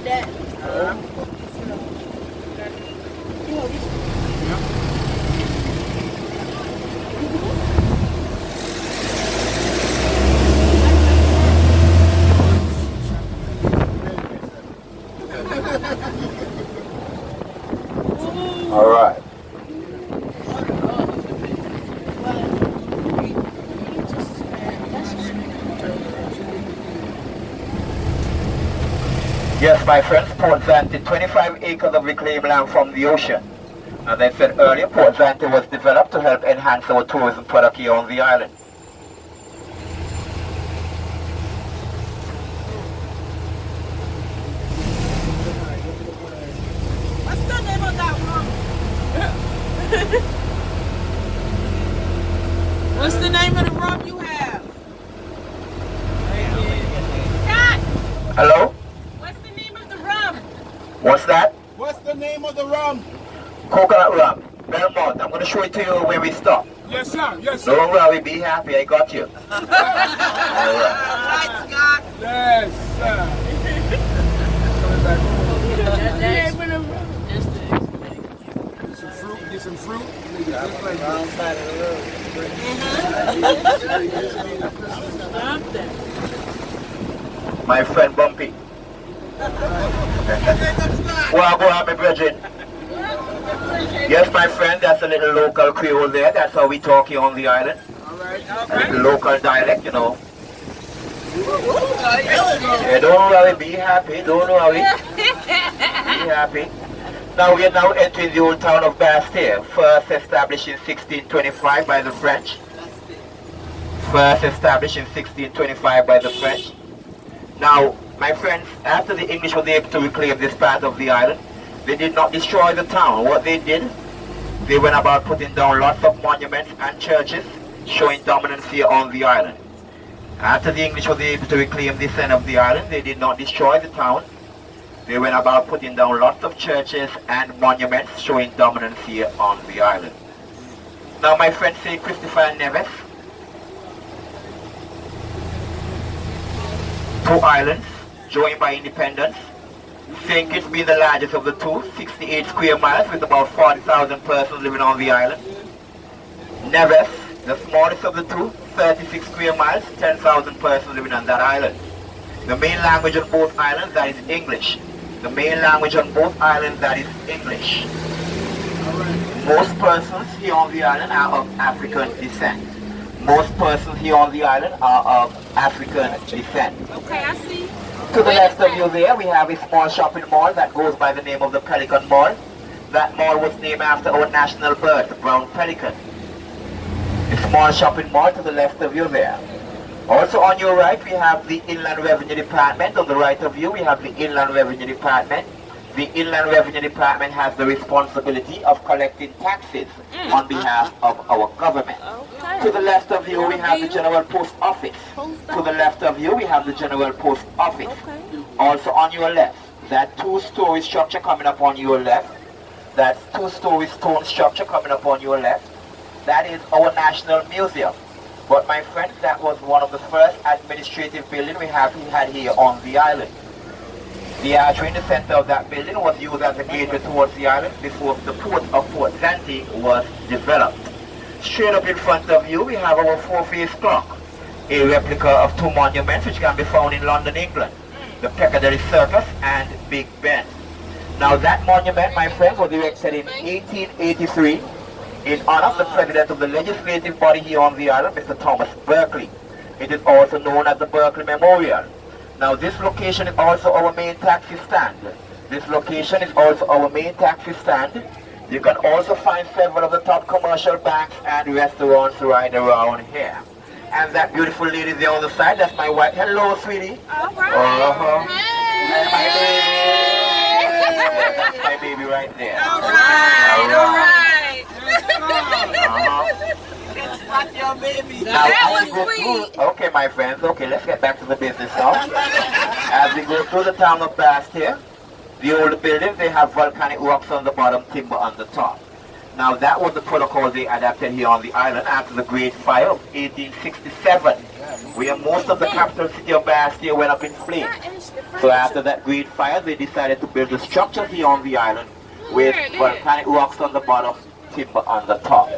that. All right. Yes, my friends, Port Zante, 25 acres of reclaimed land from the ocean. As I said earlier, Port Zante was developed to help enhance our tourism product here on the island. What's the name of that rum? What's the name of the rum you have? Scott! Hello? What's the name of the rum? What's that? What's the name of the rum? Coconut rum. Belmont. I'm going to show it to you where we stop. Yes, sir. Yes, sir. Don't worry, be happy. I got you. All right, Scott. Yes, sir. Coming back home. Get some fruit. Just like My friend Bumpy. Well, go on, my brethren. Yes, my friend, that's a little local Creole there. That's how we talk here on the island. A little local dialect, you know. Yeah, don't worry, be happy, don't worry. Be happy. Now we are now entering the old town of Bastille, first established in 1625 by the French. First established in 1625 by the French. Now, my friends, after the English were able to reclaim this part of the island, they did not destroy the town. What they did, they went about putting down lots of monuments and churches showing dominance here on the island. After the English were able to reclaim this end of the island, they did not destroy the town. They went about putting down lots of churches and monuments showing dominance here on the island. Now my friend St. Christopher and Nevis, two islands joined by independence. St. Kitts being the largest of the two, 68 square miles with about 40,000 persons living on the island. Nevis, the smallest of the two, 36 square miles, 10,000 persons living on that island. The main language on both islands, that is English. The main language on both islands, that is English. Most persons here on the island are of African descent. Most persons here on the island are of African descent. Okay, I see. To the left of you there, we have a small shopping mall that goes by the name of the Pelican Mall. That mall was named after our national bird, the brown pelican. A small shopping mall to the left of you there. Also on your right, we have the Inland Revenue Department. On the right of you, we have the Inland Revenue Department. The Inland Revenue Department has the responsibility of collecting taxes on behalf of our government. Okay. To the left of you, we have the General Post Office. To the left of you, we have the General Post Office. Okay. Also on your left, that two-story structure coming up on your left, that two-story stone structure coming up on your left, that is our National Museum. But my friends, that was one of the first administrative buildings we had here on the island. The archway in the center of that building was used as a gateway towards the island before the port of Port Zante was developed. Straight up in front of you, we have our four-face clock, a replica of two monuments which can be found in London, England, the Piccadilly Circus and Big Ben. Now that monument, my friends, was erected in 1883 in honor of the president of the legislative body here on the island, Mr. Thomas Berkeley. It is also known as the Berkeley Memorial. Now this location is also our main taxi stand. This location is also our main taxi stand. You can also find several of the top commercial banks and restaurants right around here. And that beautiful lady there on the side, that's my wife. Hello, sweetie. All right. Hey, my baby. That's my baby right there. All right. All right. That's your baby. Now, That as we go was sweet. through, okay, my friends, okay, let's get back to the business now. As we go through the town of Bastille, the old buildings, they have volcanic rocks on the bottom, timber on the top. Now, that was the protocol they adapted here on the island after the Great Fire of 1867. where most of the capital city of Bastia went up in flames. So after that great fire, they decided to build a structure here on the island with volcanic rocks on the bottom, timber on the top.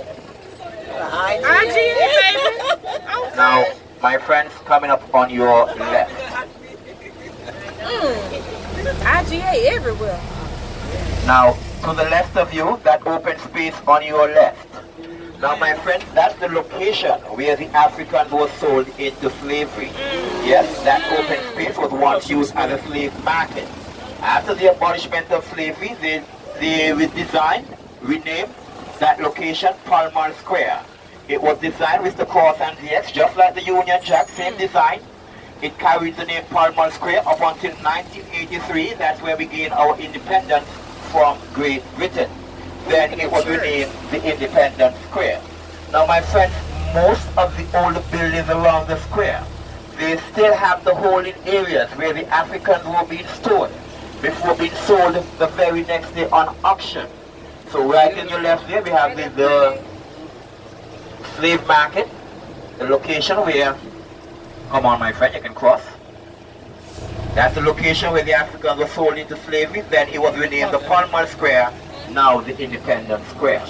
Now, my friends, coming up on your left. IGA everywhere. Now, to the left of you, that open space on your left. Now, my friends, that's the location where the Africans were sold into slavery. Yes, that open space was once used as a slave market. After the abolishment of slavery, they renamed that location Palmer Square. It was designed with the cross and the X, just like the Union Jack, same design. It carried the name Palmer Square up until 1983. That's where we gained our independence from Great Britain. Then it was renamed the Independence Square. Now, my friends, most of the older buildings around the square, they still have the holding areas where the Africans were being stored before being sold the very next day on auction. So right in your left there, we have the slave market, the location where, come on my friend, you can cross. That's the location where the Africans were sold into slavery. Then it was renamed the Palmer Square, now the Independence Square.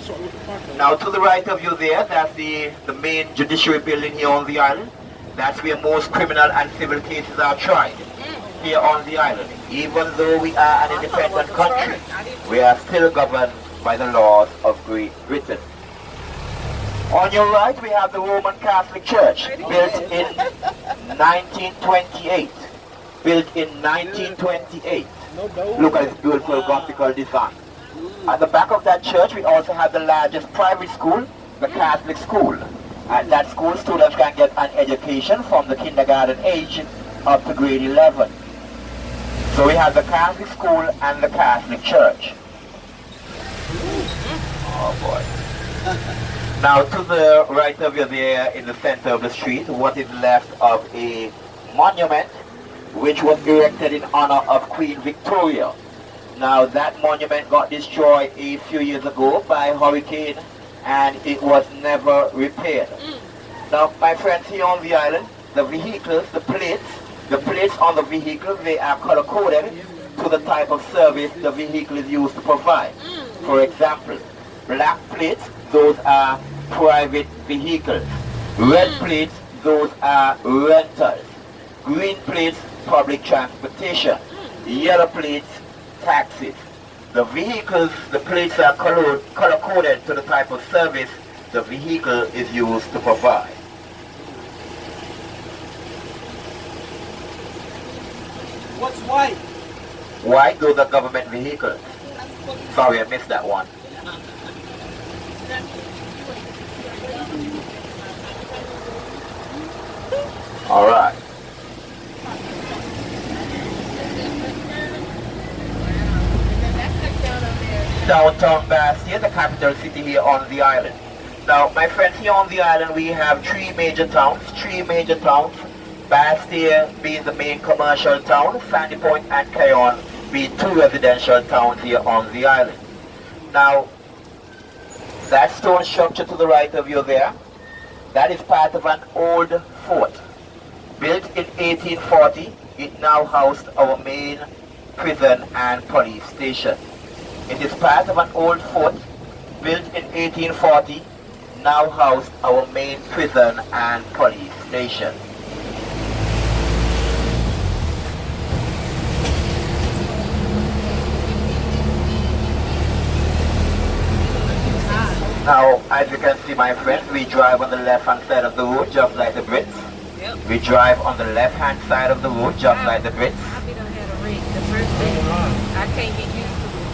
Now to the right of you there, that's the main judiciary building here on the island. That's where most criminal and civil cases are tried here on the island. Even though we are an independent country, we are still governed by the laws of Great Britain. On your right, we have the Roman Catholic Church, built in 1928. Built in 1928. Look at this beautiful Gothical design. At the back of that church, we also have the largest private school, the Catholic school. At that school, students can get an education from the kindergarten age up to grade 11. So we have the Catholic school and the Catholic church. Oh boy. Now to the right of you there in the center of the street, what is left of a monument which was erected in honor of Queen Victoria. Now that monument got destroyed a few years ago by hurricane and it was never repaired. Now my friends, here on the island, the vehicles, the plates on the vehicle, they are color coded to the type of service the vehicle is used to provide. For example, black plates, those are private vehicles. Red plates, those are rentals. Green plates, public transportation. Yellow plates, taxis. The vehicles, the plates are color coded to the type of service the vehicle is used to provide. What's white? White, those are government vehicles. Sorry, I missed that one. All right. Downtown Bastia, the capital city here on the island. Now, my friends, here on the island we have three major towns. Bastia being the main commercial town, Sandy Point and Cayon being two residential towns here on the island. Now, that stone structure to the right of you there, that is part of an old fort. Built in 1840, it now housed our main prison and police station. It is part of an old fort built in 1840, now housed our main prison and police station. Now, as you can see, my friends, we drive on the left-hand side of the road, just like the Brits. Yep. We drive on the left-hand side of the road, just like the Brits. I done had a wreck the first day. I can't get used to it.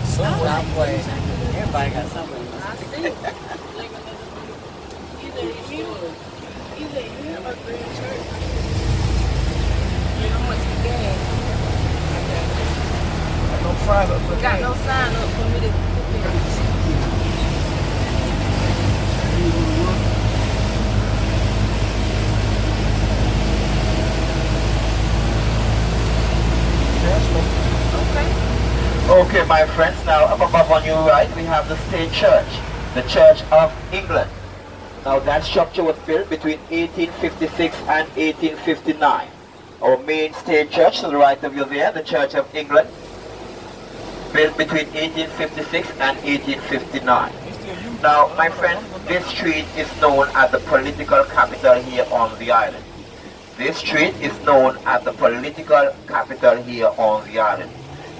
Stop playing. Everybody got something. I see. Either here or Green Church. How much gas? No private for Got no sign up for me to Okay, my friends, now up above on your right, we have the state church, the Church of England. Now that structure was built between 1856 and 1859. Our main state church to the right of you there, the Church of England, built between 1856 and 1859. Now, my friend, this street is known as the political capital here on the island. This street is known as the political capital here on the island.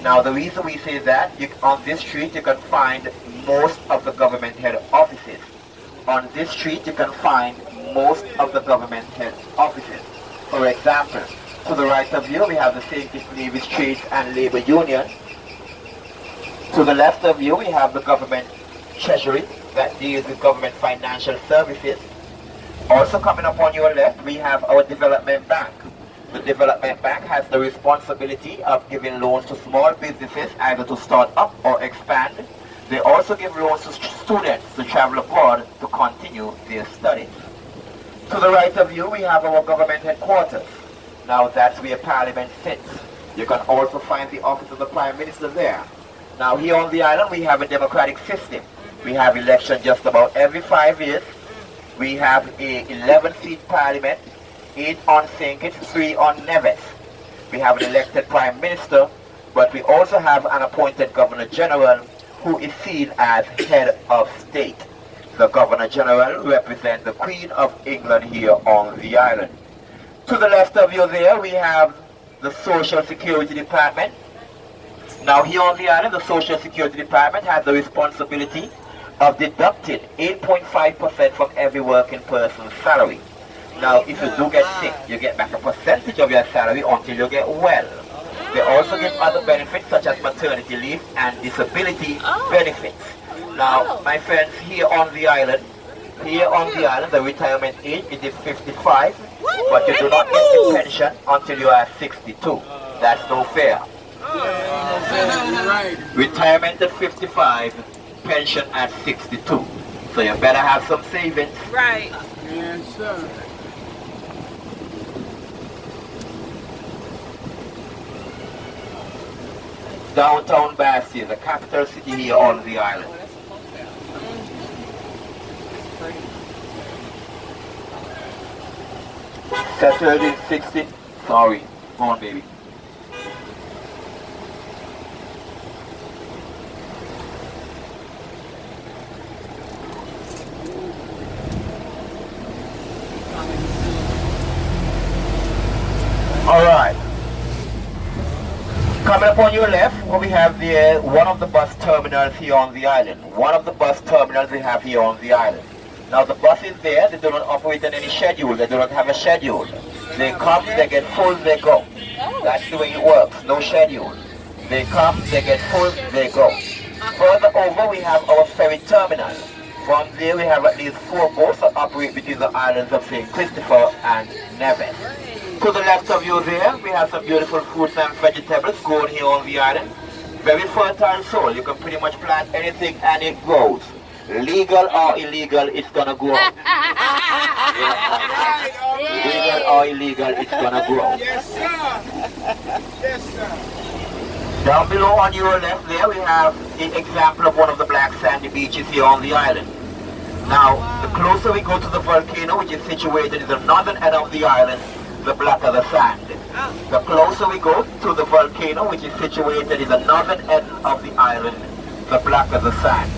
Now, the reason we say that, on this street you can find most of the government head offices. On this street you can find most of the government head offices. For example, to the right of you we have the St. Nevis Trades and Labor Union. To the left of you we have the government treasury that deals with government financial services. Also coming up on your left we have our development bank. The development bank has the responsibility of giving loans to small businesses either to start up or expand. They also give loans to students to travel abroad to continue their studies. To the right of you we have our government headquarters. Now that's where Parliament sits. You can also find the office of the Prime Minister there. Now here on the island we have a democratic system. We have election just about every 5 years. We have a 11-seat Parliament, 8 on St. Kitts, 3 on Nevis. We have an elected Prime Minister, but we also have an appointed Governor General who is seen as head of state. The Governor General represents the Queen of England here on the island. To the left of you there we have the Social Security Department. Now here on the island the Social Security Department has the responsibility of deducting 8.5% from every working person's salary. Now if you do get sick, you get back a percentage of your salary until you get well. They also give other benefits such as maternity leave and disability benefits. Now, my friends, here on the island, the retirement age is 55, but you do not get the pension until you are 62. That's no fair. Retirement at 55, pension at 62. So you better have some savings. Right. Yes, sir. Downtown Bastia, the capital city here on the island. Settled in 60. Sorry, go on, baby. All right. Coming up on your left, we have the one of the bus terminals here on the island. One of the bus terminals we have here on the island. Now the buses there, they do not operate on any schedule. They do not have a schedule. They come, they get full, they go. That's the way it works. No schedule. They come, they get full, they go. Further over, we have our ferry terminal. From there, we have at least 4 boats that operate between the islands of St. Christopher and Nevis. To the left of you there, we have some beautiful fruits and vegetables grown here on the island. Very fertile soil. You can pretty much plant anything and it grows. Legal or illegal, it's gonna grow. Legal or illegal, it's gonna grow. Yes, sir. Yes, sir. Down below on your left there, we have an example of one of the black sandy beaches here on the island. Now, the closer we go to the volcano, which is situated in the northern end of the island, the blacker the sand. The closer we go to the volcano, which is situated in the northern end of the island, the blacker the sand.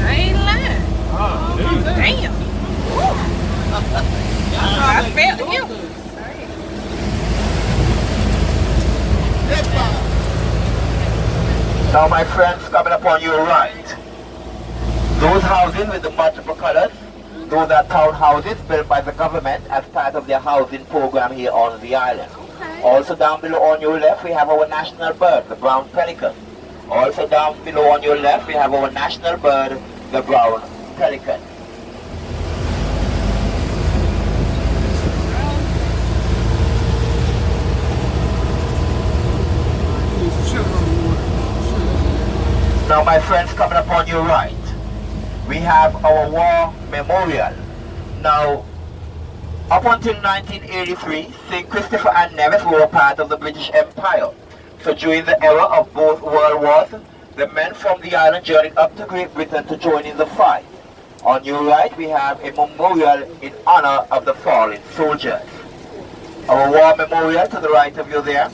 I ain't lying. Damn. I felt him. Now my friends, coming up on your right, those houses with the multiple colors, those are townhouses built by the government as part of their housing program here on the island. Also down below on your left, we have our national bird, the brown pelican. Also down below on your left, we have our national bird, the brown pelican. Now my friends, coming up on your right, we have our war memorial. Now, up until 1983, St. Christopher and Nevis were a part of the British Empire. So during the era of both world wars, the men from the island journeyed up to Great Britain to join in the fight. On your right, we have a memorial in honor of the fallen soldiers. Our war memorial to the right of you there.